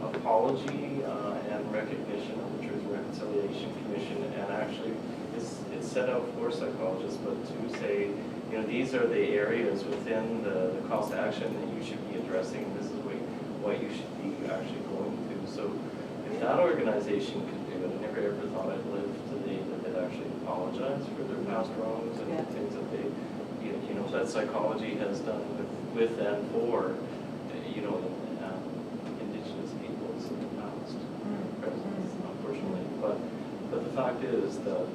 apology and recognition of the Truth and Reconciliation Commission, and actually it's set out for psychologists, but to say, these are the areas within the cost action that you should be addressing. This is what you should be actually going to. So if that organization could do it, I never ever thought I'd live today that they'd actually apologize for their past wrongs and Yeah. things that they, you know, that psychology has done with and for, you know, Indigenous peoples in the past, present, unfortunately. But the fact is that,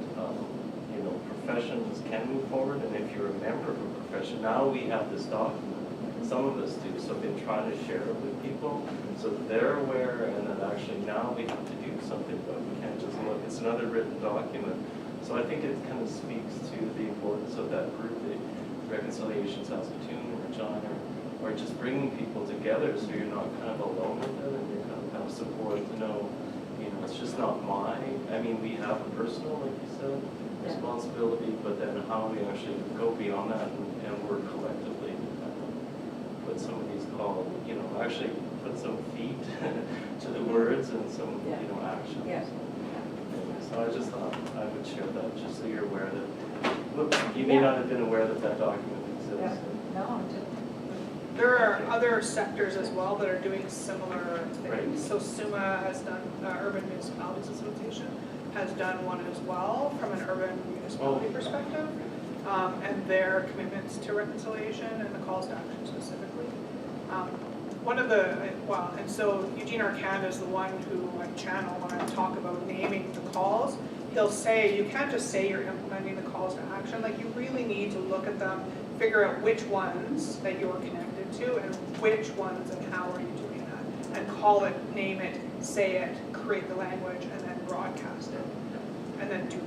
you know, professions can move forward, and if you're a member of a profession, now we have this document. Some of us do, so I've been trying to share it with people, so that they're aware, and that actually now we have to do something, but we can't just look, it's another written document. So I think it kind of speaks to the importance of that group, the Reconciliation Saskatoon, Regina, or just bringing people together so you're not kind of alone with it, and you're kind of have support to know, you know, it's just not I mean, we have a personal, like you said, responsibility, but then how we actually go beyond that and work collectively to kind of put some of these called, you know, actually put some feet to the words and some, you know, actions. Yeah. So I just thought I would share that, just so you're aware that, look, you may not have been aware that that document exists. No, I didn't. There are other sectors as well that are doing similar Right. things. So SUMA has done, Urban Municipalities Association has done one as well from an urban municipality perspective. And their commitments to reconciliation and the calls to action specifically. One of the, and so Eugene Arcand is the one who I channel when I talk about naming the calls. He'll say, you can't just say you're implementing the calls to action, like you really need to look at them, figure out which ones that you're connected to and which ones and how are you doing that. And call it, name it, say it, create the language, and then broadcast it. And then do